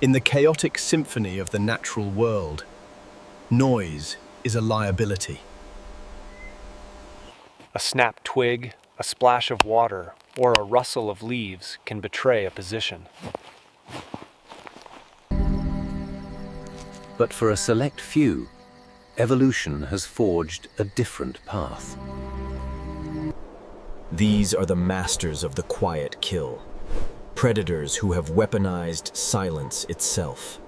In the chaotic symphony of the natural world, noise is a liability. A snapped twig, a splash of water, or a rustle of leaves can betray a position. But for a select few, evolution has forged a different path. These are the masters of the quiet kill, predators who have weaponized silence itself.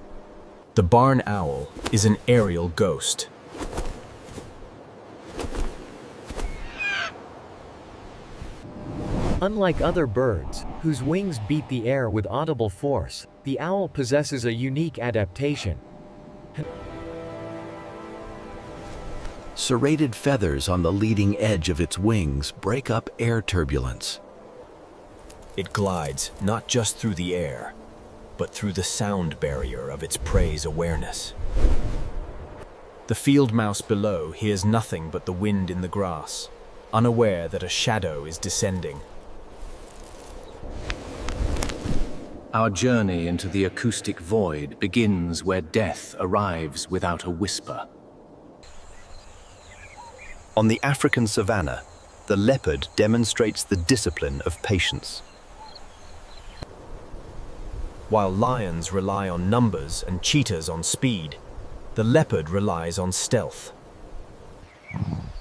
The barn owl is an aerial ghost. Unlike other birds, whose wings beat the air with audible force, the owl possesses a unique adaptation. Serrated feathers on the leading edge of its wings break up air turbulence. It glides not just through the air, but through the sound barrier of its prey's awareness. The field mouse below hears nothing but the wind in the grass, unaware that a shadow is descending. Our journey into the acoustic void begins where death arrives without a whisper. On the African savanna, the leopard demonstrates the discipline of patience. While lions rely on numbers and cheetahs on speed, the leopard relies on stealth.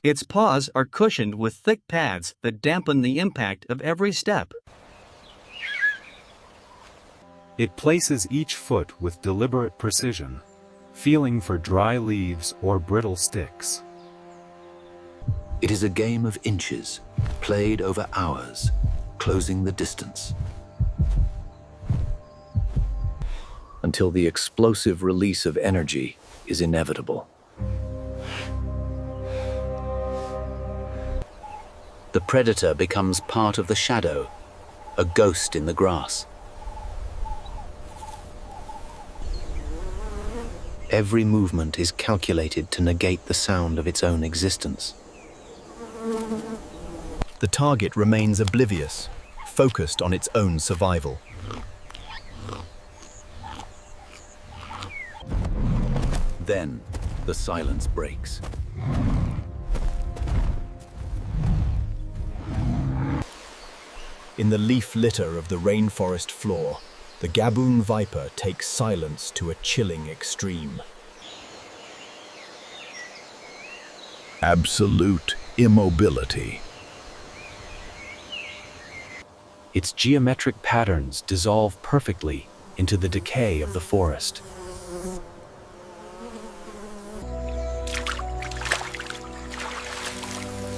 Its paws are cushioned with thick pads that dampen the impact of every step. It places each foot with deliberate precision, feeling for dry leaves or brittle sticks. It is a game of inches, played over hours, closing the distance. Until the explosive release of energy is inevitable. The predator becomes part of the shadow, a ghost in the grass. Every movement is calculated to negate the sound of its own existence. The target remains oblivious, focused on its own survival. Then, the silence breaks. In the leaf litter of the rainforest floor, the Gaboon viper takes silence to a chilling extreme. Absolute immobility. Its geometric patterns dissolve perfectly into the decay of the forest.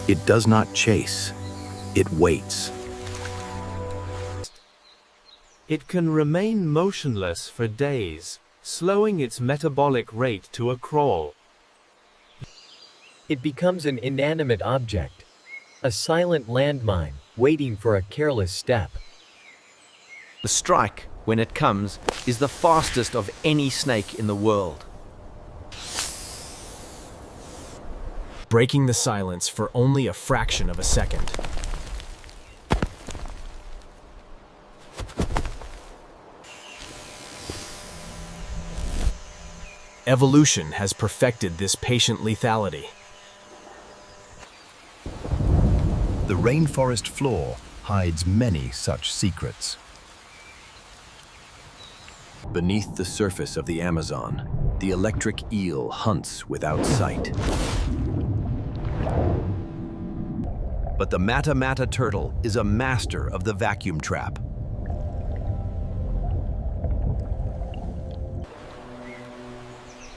It does not chase, it waits. It can remain motionless for days, slowing its metabolic rate to a crawl. It becomes an inanimate object, a silent landmine, waiting for a careless step. The strike, when it comes, is the fastest of any snake in the world. Breaking the silence for only a fraction of a second. Evolution has perfected this patient lethality. The rainforest floor hides many such secrets. Beneath the surface of the Amazon, the electric eel hunts without sight. But the mata-mata turtle is a master of the vacuum trap.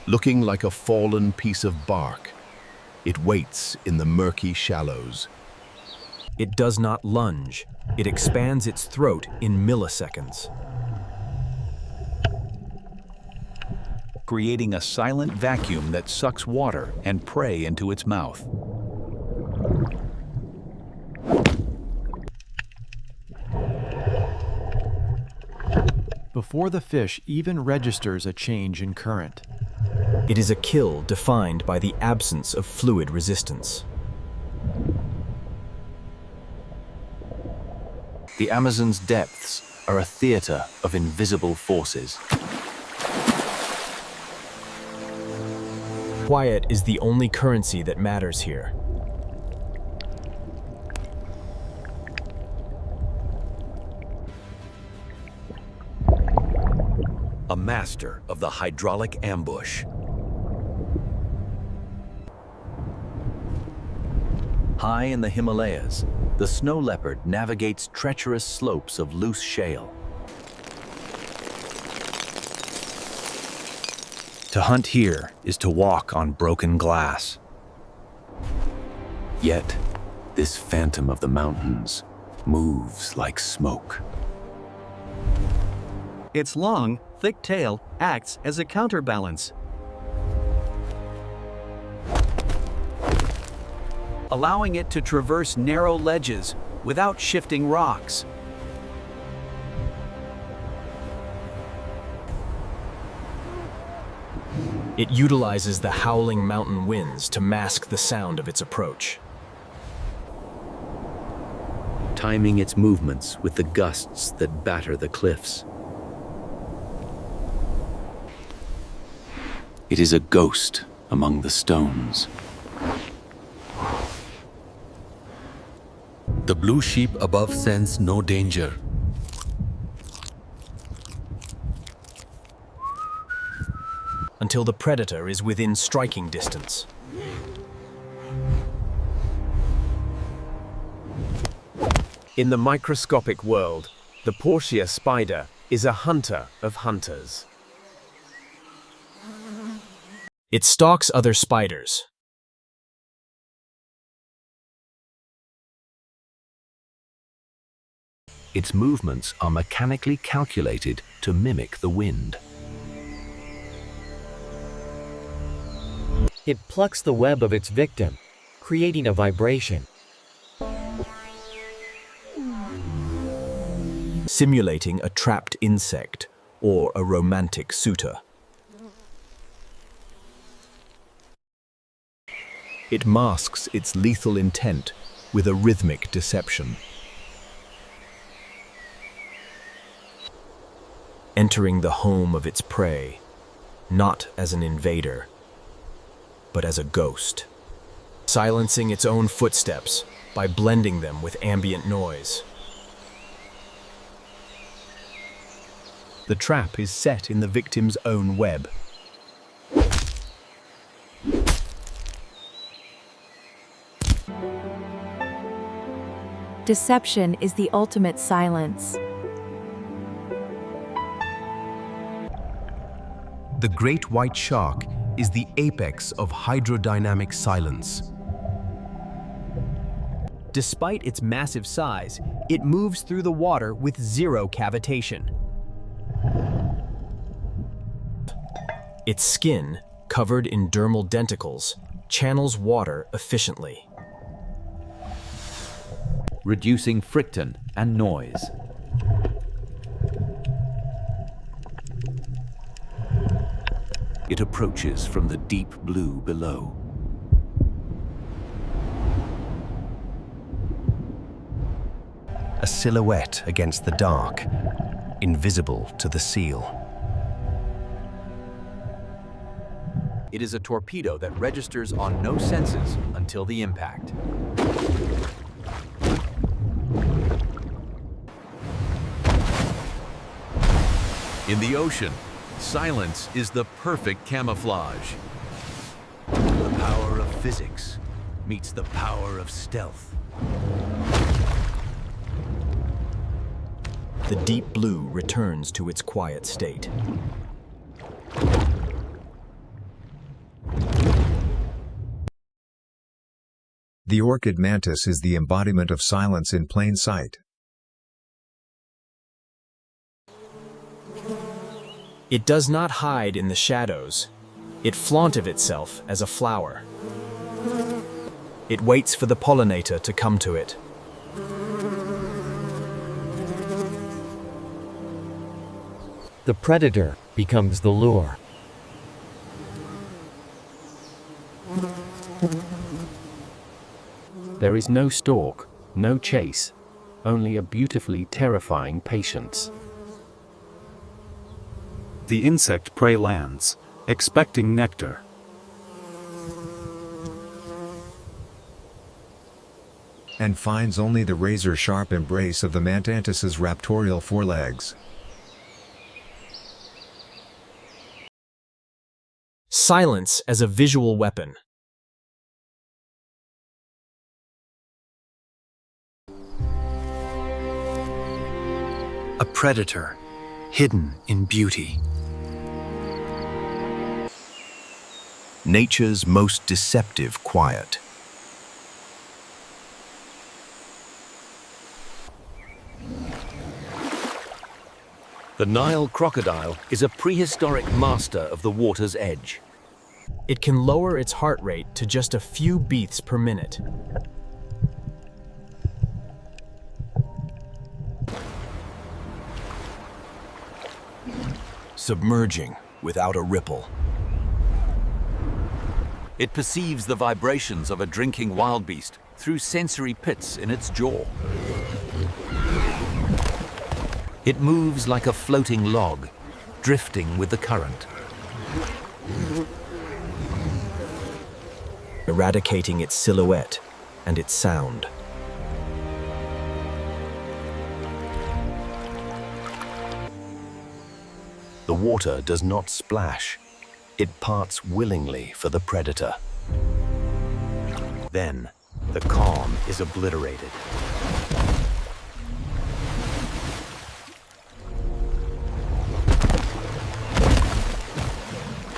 Looking like a fallen piece of bark, it waits in the murky shallows. It does not lunge. It expands its throat in milliseconds, creating a silent vacuum that sucks water and prey into its mouth. Before the fish even registers a change in current. It is a kill defined by the absence of fluid resistance. The Amazon's depths are a theater of invisible forces. Quiet is the only currency that matters here. A master of the hydraulic ambush. High in the Himalayas, the snow leopard navigates treacherous slopes of loose shale. To hunt here is to walk on broken glass. Yet, this phantom of the mountains moves like smoke. Its long, thick tail acts as a counterbalance, allowing it to traverse narrow ledges without shifting rocks. It utilizes the howling mountain winds to mask the sound of its approach. Timing its movements with the gusts that batter the cliffs. It is a ghost among the stones. The blue sheep above sense no danger. Until the predator is within striking distance. In the microscopic world, the Portia spider is a hunter of hunters. It stalks other spiders. Its movements are mechanically calculated to mimic the wind. It plucks the web of its victim, creating a vibration. Simulating a trapped insect or a romantic suitor. It masks its lethal intent with a rhythmic deception. Entering the home of its prey, not as an invader, but as a ghost. Silencing its own footsteps by blending them with ambient noise. The trap is set in the victim's own web. Deception is the ultimate silence. The great white shark is the apex of hydrodynamic silence. Despite its massive size, it moves through the water with zero cavitation. Its skin, covered in dermal denticles, channels water efficiently. Reducing friction and noise. It approaches from the deep blue below. A silhouette against the dark, invisible to the seal. It is a torpedo that registers on no senses until the impact. In the ocean, silence is the perfect camouflage. The power of physics meets the power of stealth. The deep blue returns to its quiet state. The orchid mantis is the embodiment of silence in plain sight. It does not hide in the shadows. It flaunteth itself as a flower. It waits for the pollinator to come to it. The predator becomes the lure. There is no stalk, no chase, only a beautifully terrifying patience. The insect prey lands, expecting nectar. and finds only the razor-sharp embrace of the mantis's raptorial forelegs. Silence as a visual weapon. A predator, hidden in beauty. Nature's most deceptive quiet. The Nile crocodile is a prehistoric master of the water's edge. It can lower its heart rate to just a few beats per minute. Submerging without a ripple. It perceives the vibrations of a drinking wildebeest through sensory pits in its jaw. It moves like a floating log, drifting with the current. Eradicating its silhouette and its sound. The water does not splash. It parts willingly for the predator. Then, the calm is obliterated.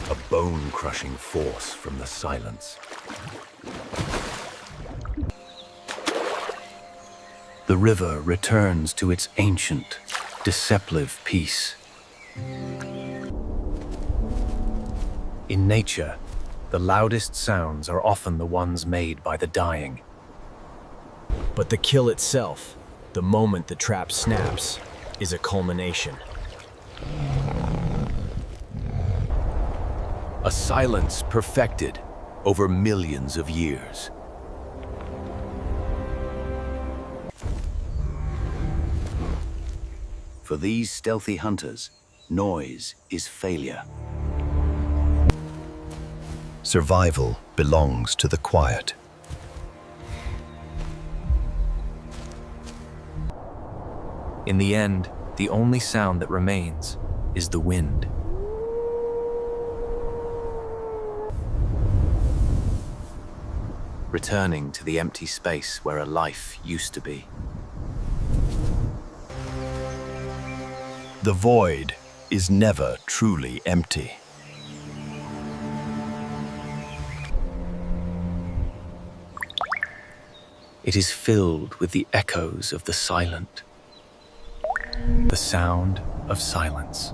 A bone-crushing force from the silence. The river returns to its ancient, deceptive peace. In nature, the loudest sounds are often the ones made by the dying. But the kill itself, the moment the trap snaps, is a culmination. A silence perfected over millions of years. For these stealthy hunters, noise is failure. Survival belongs to the quiet. In the end, the only sound that remains is the wind. Returning to the empty space where a life used to be. The void is never truly empty. It is filled with the echoes of the silent, the sound of silence.